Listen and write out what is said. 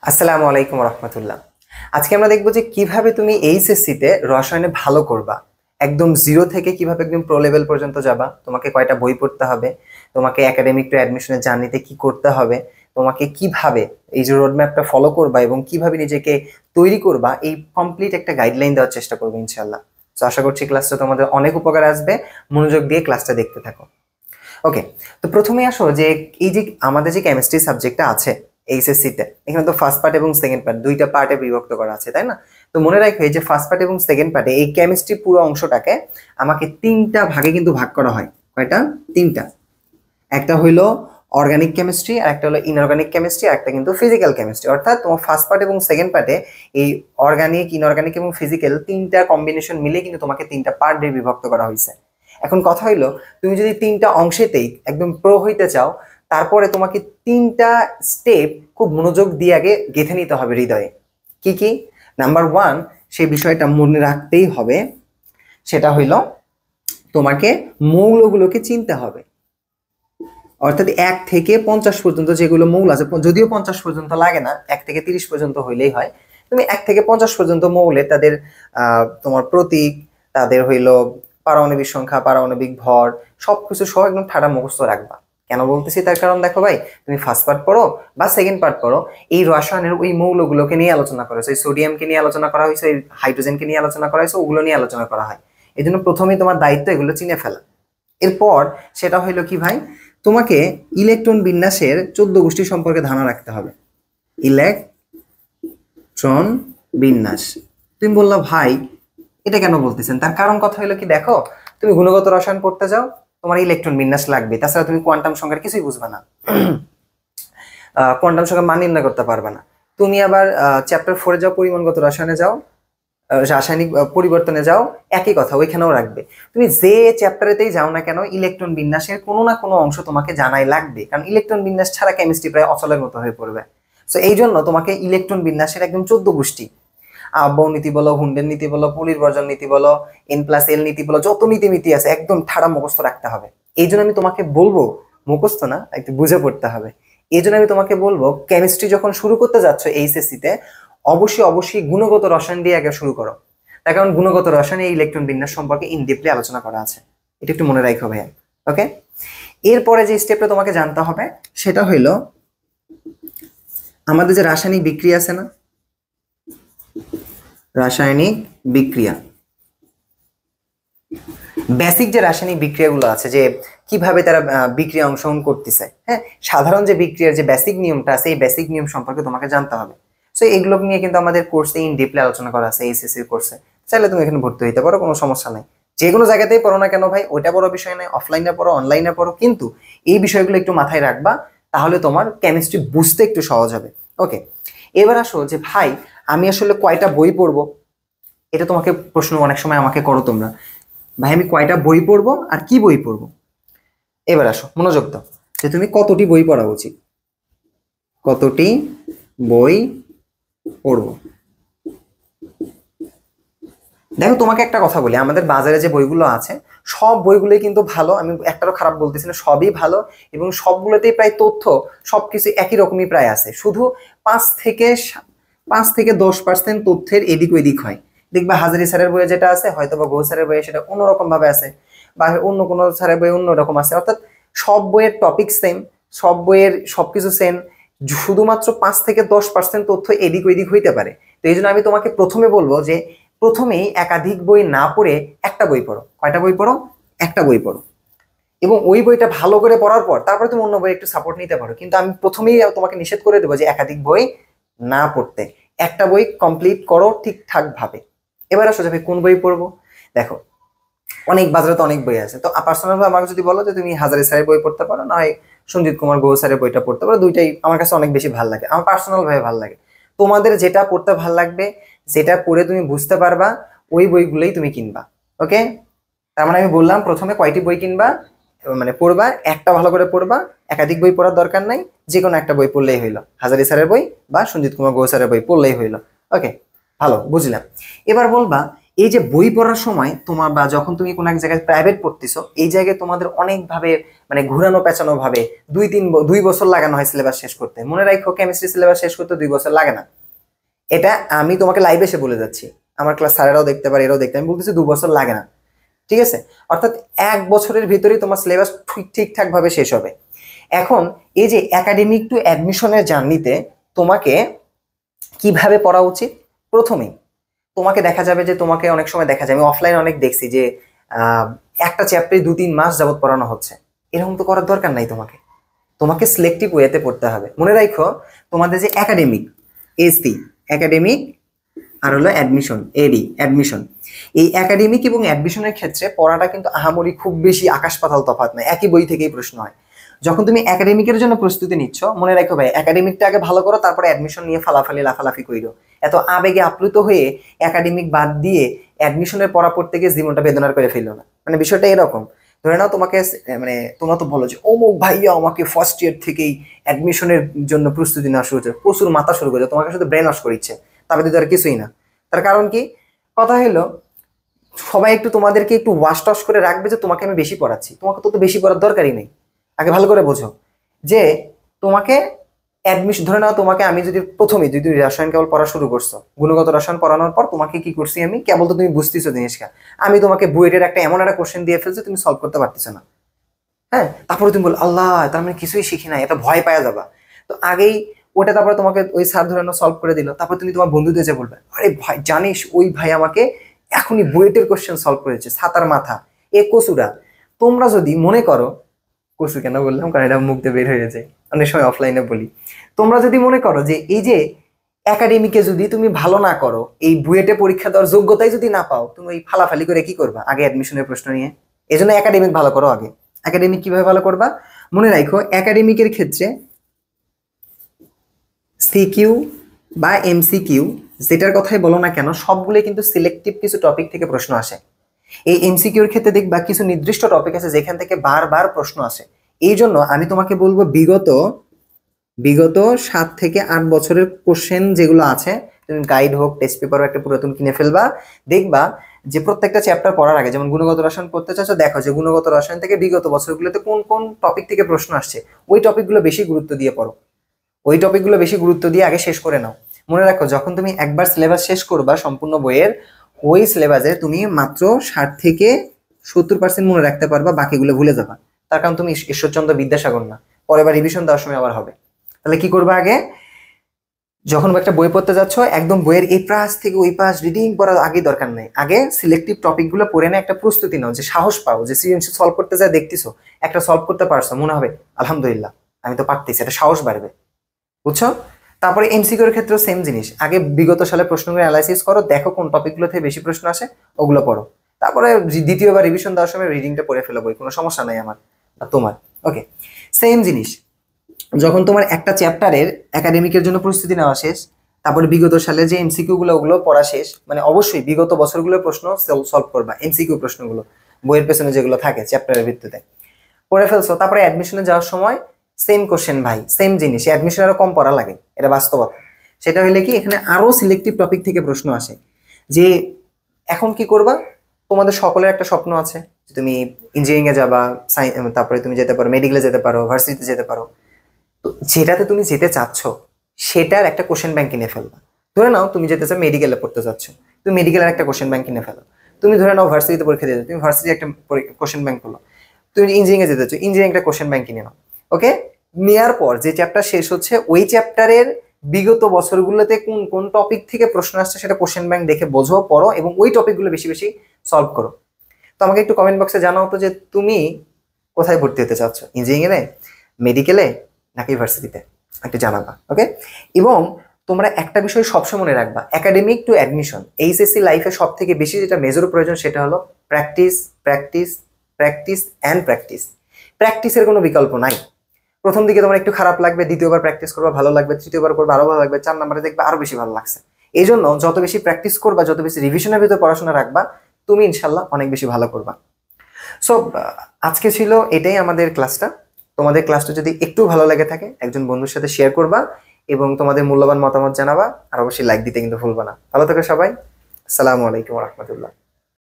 আসসালামু আলাইকুম রহমতুল্লাহ। আজকে আমরা দেখবো যে কিভাবে তুমি এইচএসসি তে রসায়নে ভালো করবা। একদম জিরো থেকে কিভাবে একদম প্রো লেভেল পর্যন্ত যাবা, তোমাকে কয়টা বই পড়তে হবে, তোমাকে একাডেমিক টু অ্যাডমিশনের জার্নিতে কি করতে হবে, তোমাকে কিভাবে এই যে রোড ম্যাপটা ফলো করবা এবং কিভাবে নিজেকে তৈরি করবা, এই কমপ্লিট একটা গাইডলাইন দেওয়ার চেষ্টা করবো ইনশাল্লাহ। তো আশা করছি ক্লাসটা তোমাদের অনেক উপকার আসবে, মনোযোগ দিয়ে ক্লাসটা দেখতে থাকো। ওকে, তো প্রথমে আসো যে এই যে আমাদের যে কেমিস্ট্রি সাবজেক্টটা আছে এইচএসসি তে, এখানে তো ফার্স্ট পার্ট এবং সেকেন্ড পার্ট দুইটা পার্টে বিভক্ত করা আছে, তাই না? তো মনে রাখো এই যে ফার্স্ট পার্ট এবং সেকেন্ড পার্টে এই কেমিস্ট্রি পুরো অংশটাকে আমাকে তিনটা ভাগে কিন্তু ভাগ করা হয়। কয়টা? তিনটা। একটা হইলো অর্গানিক কেমিস্ট্রি, আর একটা হলো ইনঅর্গানিক কেমিস্ট্রি, আর একটা কিন্তু ফিজিক্যাল কেমিস্ট্রি। অর্থাৎ তোমার ফার্স্ট পার্ট এবং সেকেন্ড পার্টে এই অর্গানিক, ইনঅর্গানিক এবং ফিজিক্যাল তিনটা কম্বিনেশন মিলে কিন্তু তোমাকে তিনটা পার্টে বিভক্ত করা হয়েছে। এখন কথা হইলো, তুমি যদি তিনটা অংশেতেই একদম প্রো হইতে চাও, তারপরে তোমাকে তিনটা স্টেপ খুব মনোযোগ দিয়ে আগে গেঁথে নিতে হবে হৃদয়ে। কি কি? নাম্বার ওয়ান, সেই বিষয়টা মনে রাখতেই হবে, সেটা হইল তোমাকে মৌলগুলোকে চিনতে হবে। অর্থাৎ 1 থেকে 50 পর্যন্ত যেগুলো মৌল আছে, যদিও 50 পর্যন্ত লাগে না, 1 থেকে 30 পর্যন্ত হইলেই হয়। তুমি 1 থেকে 50 পর্যন্ত মৌলে তাদের তোমার প্রতীক, তাদের হইল পারমাণবিক সংখ্যা, পারমাণবিক ভর, সবকিছু সহ একদম ঠাড়া মুখস্থ রাখবা। কেন বলতেছি তার কারণ দেখো ভাই, তুমি ফার্স্ট পার্ট পড়ো বা সেকেন্ড পার্ট পড়ো, এই রসায়নের ওই মৌলগুলোকে নিয়ে আলোচনা করা হয়েছে, সোডিয়ামকে নিয়ে আলোচনা করা হয়েছে, হাইড্রোজেনকে নিয়ে আলোচনা করা হয়েছে, ওগুলো নিয়ে আলোচনা করা হয়। এই জন্য প্রথমেই তোমার দায়িত্ব এগুলো চিনে ফেলা। এরপর সেটা হইলো কি ভাই, তোমাকে ইলেকট্রন বিন্যাসের 14 গোষ্ঠী সম্পর্কে ধারণা রাখতে হবে। ইলেকট্রন বিন্যাস। তুমি বললা ভাই এটা কেন বলতেছেন? তার কারণ কথা হলো কি, দেখো তুমি গুণগত রসায়ন পড়তে যাও, তোমার ইলেকট্রন বিন্যাস লাগবে, তাছাড়া তুমি কোয়ান্টাম সংখ্যার কিছুই বুঝবে না, কোয়ান্টাম সংখ্যা মান নির্ণয় করতে পারবে না। তুমি আবার চ্যাপ্টার 4 যাও, পরিমাণগত রসায়নে যাও, রাসায়নিক পরিবর্তনে যাও, একই কথা ওইখানেও রাখবে। তুমি যে চ্যাপ্টারেতেই যাও না কেন, ইলেকট্রন বিন্যাসের কোনো না কোনো অংশ তোমাকে জানাই লাগবে, কারণ ইলেকট্রন বিন্যাস ছাড়া কেমিস্ট্রি প্রায় অচলের মতো হয়ে পড়বে। সো এই জন্য তোমাকে ইলেকট্রন বিন্যাসের একদম 14 গোষ্ঠী, আবহ নীতি বলো, হুন্ডের নীতি বলো, পুলির বর্জন নীতি বলো, N+L নীতি বলো, যত নীতি আছে একদম ঠাড়া মুখস্থ রাখতে হবে। এই জন্য আমি তোমাকে বলবো, মুখস্থ না, একটু বুঝে পড়তে হবে। এই জন্য আমি তোমাকে বলবো, কেমিস্ট্রি যখন শুরু করতে যাচ্ছ এইচএসসি তে, অবশ্যই গুণগত রসায়ন দিয়ে আগে শুরু করো। তার কারণ গুণগত রসায়নে ইলেকট্রন বিন্যাস সম্পর্কে ইনডিপলি আলোচনা করা আছে, এটা একটু মনে রাখো ভাইয়া। ওকে, এরপরে যে স্টেপটা তোমাকে জানতে হবে সেটা হইল আমাদের যে রাসায়নিক বিক্রিয়া আছে না, রাসায়নিক বিক্রিয়া, বেসিক যে রাসায়নিক বিক্রিয়াগুলো আছে, যে কিভাবে তারা বিক্রিয়া অংশগ্রহণ করতেছে, হ্যাঁ, সাধারণ যে বিক্রিয়ার যে বেসিক নিয়মটা আছে, এই বেসিক নিয়ম সম্পর্কে তোমাকে জানতে হবে। সো এগুলো নিয়ে কিন্তু আমাদের কোর্সে ইন ডিপলি আলোচনা করা আছে, এইচএসসি কোর্সে। চাইলে তুমি এখানে ভর্তি হইতে পারো, কোনো সমস্যা নাই। যে কোনো জায়গাতেই পড়ো না কেন ভাই, ওইটা বড় বিষয় নয়, অফলাইনে পড়ো অনলাইনে পড়ো, কিন্তু এই বিষয়গুলো একটু মাথায় রাখবা, তাহলে তোমার কেমিস্ট্রি বুঝতে একটু সহজ হবে। ওকে, এবার আসো যে ভাই আমি আসলে কয়টা বই পড়বো, এটা তোমাকে প্রশ্ন অনেক সময় আমাকে করো তোমরা, ভাই আমি কয়টা বই পড়বো আর কি বই পড়বো। এবার আসো মনোযোগ দাও, যে তুমি কতটি বই পড়া উচিত, কতটি বই পড়বো। দেখো তোমাকে একটা কথা বলি, আমাদের বাজারে যে বইগুলো আছে সব বইগুলোই কিন্তু ভালো, আমি একটারও খারাপ বলতেছি না, সবই ভালো, এবং সবগুলোতেই প্রায় তথ্য সবকিছু একই রকমই প্রায় আছে, শুধু 5 থেকে 10% তথ্যের এদিক ওইদিক হয়। দেখবা হাজারি স্যারের বইয়ে যেটা আছে, হয়তো বা ঘোষ স্যারের বইয়ে সেটা অন্যরকম ভাবে আছে, বা অন্য কোনো স্যারের বইয়ে অন্যরকম আছে। অর্থাৎ সব বইয়ের টপিক সেম, সব বইয়ের সবকিছু সেম, শুধুমাত্র 5 থেকে 10% তথ্য এদিক ওইদিক হইতে পারে। তো এই জন্য আমি তোমাকে প্রথমে বলবো যে প্রথমেই একাধিক বই না পড়ে একটা বই পড়ো। কয়টা বই পড়ো? একটা বই পড়ো, এবং ওই বইটা ভালো করে পড়ার পর তারপরে তুমি অন্য বই একটু সাপোর্ট নিতে পারো, কিন্তু আমি প্রথমেই তোমাকে নিষেধ করে দেবো যে একাধিক বই না পড়তে, একটা বই কমপ্লিট করো ঠিকঠাক ভাবে। এবার আসো যাবে কোন বই পড়বো। দেখো অনেক বাজারে তো অনেক বই আছে, তো পার্সোনাল ভাবে আমাকে যদি বলো যে তুমি হাজারি স্যারের বই পড়তে পারো, না হয় সঞ্জিত কুমার গুহ স্যারের বইটা পড়তে পারো, দুইটাই আমার কাছে অনেক বেশি ভালো লাগে, আমার পার্সোনাল ভাবে ভালো লাগে। তোমাদের যেটা পড়তে ভালো লাগবে, যেটা পড়ে তুমি বুঝতে পারবা, ওই বইগুলোই তুমি কিনবা। ওকে, তার মানে আমি বললাম প্রথমে কয়টি বই কিনবা, মানে পড়বা, একটা ভালো করে পড়বা, একাধিক বই পড়ার দরকার নাই, যে কোনো একটা বই পড়লেই হইলো, হাজারি স্যারের বই বা সঞ্জিত কুমার গুহ স্যারের বই পড়লেই হইলো। ওকে, ভালো বুঝলাম। এবার বলবা এই যে বই পড়ার সময় তোমার বা যখন তুমি কোনো এক জায়গায় প্রাইভেট পড়তেছো, এই জায়গায় তোমাদের অনেক ভাবে মানে ঘুরানো পেঁচানো ভাবে 2 বছর লাগানো হয় সিলেবাস শেষ করতে। মনে রাখো কেমিস্ট্রি সিলেবাস শেষ করতে 2 বছর লাগে না। এটা আমি তোমাকে লাইভে এসে বলে যাচ্ছি, আমার ক্লাস স্যারেরাও দেখতে পারে, এরাও দেখতে, আমি বলতেছি 2 বছর লাগে না, ঠিক আছে? অর্থাৎ 1 বছরের ভিতরেই তোমার সিলেবাস ঠিকঠাক ভাবে শেষ হবে। এখন এই যে একাডেমিক টু অ্যাডমিশনের জার্নিতে তোমাকে কিভাবে পড়া উচিত, প্রথমেই তোমাকে দেখা যাবে যে তোমাকে অনেক সময় দেখা যায়, আমি অফলাইন অনেক দেখছি যে একটা চ্যাপ্টারে 2-3 মাস যাবত পড়ানো হচ্ছে। এরকম তো করার দরকার নাই, তোমাকে তোমাকে সিলেক্টিভ ওয়েতে পড়তে হবে। মনে রাখো তোমাদের যে একাডেমিক এসি একাডেমিক আর হলো অ্যাডমিশন এডি অ্যাডমিশন, এই একাডেমিক এবং অ্যাডমিশনের ক্ষেত্রে পড়াটা কিন্তু আহামরি খুব বেশি আকাশ পাতাল তফাৎ নয়, একই বই থেকেই প্রশ্ন হয়। যখন তুমি একাডেমিকের জন্য প্রস্তুতি নিচ্ছ, মনে রাখো ভাই একাডেমিকটা আগে ভালো করো, তারপরে অ্যাডমিশন নিয়ে ফালাফালি লাফালাফি কইরো। এত আবেগে আপ্লুত হয়ে একাডেমিক বাদ দিয়ে অ্যাডমিশনের পড়া পড়তে গিয়ে জীবনটা বেদনার করে ফেললো না। মানে বিষয়টা এরকম, ধরে নাও তোমাকে মানে তোমরা তো বলো যে অমুক ভাইয়া আমাকে ফার্স্ট ইয়ার থেকেই অ্যাডমিশনের জন্য প্রস্তুতি নেওয়া শুরু হচ্ছে, প্রচুর মাথা শুরু করেছে, তোমাকে শুধু ব্রেন ওয়াশ করিচ্ছে, তারপরে তো আর কিছুই না। তার কারণ কি, কথা হলো সবাই একটু তোমাদেরকে একটু ওয়াশ টশ করে রাখবে যে তোমাকে আমি বেশি পড়াচ্ছি, তোমাকে তো বেশি পড়ার দরকারই নেই। আগে ভালো করে বোঝো যে তোমাকে অ্যাডমিশন, ধরে নাও তোমাকে আমি যদি প্রথমে যদি রসায়ন কেবল পড়া শুরু করছো, গুণগত রসায়ন পড়ানোর পর তোমাকে কি করছি আমি, কেবল তো তুমি বুঝতেছো জিনিসটা, আমি তোমাকে বুয়েটের একটা এমন একটা কোশ্চেন দিয়ে ফেলছি তুমি সলভ করতে পারতেছো না, হ্যাঁ, তারপরে তুমি বল আল্লাহ তার মানে কিছুই শিখি না, এটা ভয় পাওয়া যাবা। তো আগেই ওটা, তারপরে তোমাকে ওই স্যার ধরে সলভ করে দিল, তারপর তুমি তোমার বন্ধুদের যে বলবে আরে ভাই জানিস ওই ভাই আমাকে এখনই বুয়েটের কোশ্চেন সলভ করেছে, ছাতার মাথা এ কসুরা। তোমরা যদি মনে করো, কসু কেন বললাম কারণ এটা মুখ দিয়ে বের হয়ে যায়, অনেক সময় অফলাইনে বলি, তোমরা যদি মনে করো যে এই যে একাডেমিকে যদি তুমি ভালো না করো, এই বুয়েটে পরীক্ষা দেওয়ার যোগ্যতাই যদি না পাও, তুমি এই ফালাফালি করে কি করবা আগে অ্যাডমিশনের প্রশ্ন নিয়ে? এই জন্য একাডেমিক ভালো করো আগে। একাডেমিক কিভাবে ভালো করবা, মনে রাখো একাডেমিকের ক্ষেত্রে সিকিউ বা এমসিকিউ যেটার কথাই বলো না কেন, সবগুলো কিন্তু সিলেক্টিভ কিছু টপিক থেকে প্রশ্ন আসে। এই এমসিকিউর ক্ষেত্রে দেখবা কিছু নির্দিষ্ট টপিক আছে যেখান থেকে বারবার প্রশ্ন আসে। এই জন্য আমি তোমাকে বলবো বিগত 7 থেকে 8 বছরের কোশ্চেন যেগুলো আছে, তুমি গাইড হোক টেস্ট পেপারও একটা পুরাতন কিনে ফেলবা, দেখবা যে প্রত্যেকটা চ্যাপ্টার পড়ার আগে, যেমন গুণগত রসায়ন পড়তে চাচ্ছ, দেখো যে গুণগত রসায়ন থেকে বিগত বছরগুলোতে কোন কোন টপিক থেকে প্রশ্ন আসছে, ওই টপিকগুলো বেশি গুরুত্ব দিয়ে পড়ো, ওই টপিকগুলো বেশি গুরুত্ব দিয়ে আগে শেষ করে নাও। মনে রাখো যখন তুমি একবার সিলেবাস শেষ করবা সম্পূর্ণ বইয়ের, ওই সিলেবাসে তুমি মাত্র 60 থেকে 70% মনে রাখতে পারবা, বাকিগুলো ভুলে যাবা। তার কারণ তুমি ঈশ্বরচন্দ্র বিদ্যাসাগর না, পরের বার রিভিশন দেওয়ার সময় আবার হবে। তাহলে কি করবা, আগে যখন একটা বই পড়তে যাচ্ছ একদম বইয়ের এই পাশ থেকে ওই পাশ রিডিং করার আগে দরকার নেই, আগে সিলেক্টিভ টপিকগুলো পড়ে না একটা প্রস্তুতি নাও, যে সাহস পাও যে সৃজনশীল সলভ করতে যা দেখতেছো একটা সলভ করতে পারছো, মনে হবে আলহামদুলিল্লাহ আমি তো পারতেছি, এটা সাহস বাড়বে, বুঝছো? তারপরে এমসিকিউর ক্ষেত্রেও সেম জিনিস, আগে বিগত সালে প্রশ্নগুলো অ্যানালাইসিস করো, দেখো কোন টপিকগুলো থেকে বেশি প্রশ্ন আসে, ওগুলো পড়ো। তারপরে দ্বিতীয়বার রিভিশন দেওয়ার সময় রিডিংটা পড়ে ফেলো বই, কোনো সমস্যা নাই আমার আর তোমার। ওকে, সেম জিনিস যখন তোমার একটা চ্যাপ্টারের একাডেমিকের জন্য প্রস্তুতি নেওয়া শেষ, তারপরে বিগত সালে যে এমসিকিউ গুলো ওগুলো পড়া শেষ, মানে অবশ্যই বিগত বছরগুলোর প্রশ্ন সলভ করবা, এমসিকিউ প্রশ্নগুলো বইয়ের পেছনে যেগুলো থাকে চ্যাপ্টারের ভিত্তিতে পড়ে ফেলছো। তারপরে অ্যাডমিশনে যাওয়ার সময় সেম কোশ্চেন ভাই, সেম জিনিস, অ্যাডমিশন আরো কম পড়া লাগে, এটা বাস্তবতা। সেটা হইলে কি, এখানে আরো সিলেক্টিভ টপিক থেকে প্রশ্ন আসে। যে এখন কি করবা, তোমাদের সকলের একটা স্বপ্ন আছে যে তুমি ইঞ্জিনিয়ারিং এ যাবা, তারপরে তুমি যেতে পারো মেডিকেলে যেতে পারো, ভার্সিটিতে যেতে পারো। তো যেটাতে তুমি যেতে চাচ্ছ সেটার একটা কোশ্চেন ব্যাংক কিনে ফেলবা। ধরে নাও তুমি যেতে চাও মেডিকেলে পড়তে চাচ্ছ, তুমি মেডিকেলের একটা কোশ্চেন ব্যাংক কিনে ফেলো। তুমি ধরে নাও ভার্সিটিতে পরীক্ষা দিতে, তুমি ভার্সিটি একটা কোশ্চেন ব্যাংক হলো। তুমি ইঞ্জিনিয়ারিং এ যেতে চাচ্ছ, ইঞ্জিনিয়ারিং একটা কোশ্চেন ব্যাংক কিনে নাও। ওকে, নেওয়ার পর যে চ্যাপ্টার শেষ হচ্ছে, ওই চ্যাপ্টারের বিগত বছরগুলোতে কোন কোন টপিক থেকে প্রশ্ন আসছে সেটা কোশ্চেন ব্যাংক দেখে বোঝো, পড়ো এবং ওই টপিকগুলো বেশি বেশি সলভ করো। তো আমাকে একটু কমেন্ট বক্সে জানাও তো যে তুমি কোথায় ভর্তি হতে চাচ্ছ, ইঞ্জিনিয়ারিং এ, মেডিকেলে নাকি ইউনিভার্সিটিতে, একটু জানাবা। ওকে, এবং তোমরা একটা বিষয় সবসময় মনে রাখবা, একাডেমিক টু অ্যাডমিশন এইচএসসি লাইফে সব থেকে বেশি যেটা মেজর প্রয়োজন সেটা হলো practice, practice, practice and practice. প্র্যাকটিসের কোনো বিকল্প নাই। প্রথম দিকে তোমার একটু খারাপ লাগবে, দ্বিতীয়বার প্র্যাকটিস করবা ভালো লাগবে, তৃতীয়বার করবা আরো ভালো লাগবে, 4 নম্বরে দেখবে আরো বেশি ভালো লাগছে। এই জন্য যত বেশি প্র্যাকটিস করবা, যত বেশি রিভিশনের ভিতরে পড়াশোনা রাখবা, তুমি ইনশাল্লাহ অনেক বেশি ভালো করবা। সো আজকে ছিল এটাই আমাদের ক্লাসটা। তোমাদের ক্লাসটা যদি একটু ভালো লাগে থাকে একজন বন্ধুর সাথে শেয়ার করবা এবং তোমাদের মূল্যবান মতামত জানাবা, আর অবশ্যই লাইক দিতে কিন্তু ভুলবা না। ভালো থেকো সবাই। আসসালামু আলাইকুম রহমতুল্লাহ।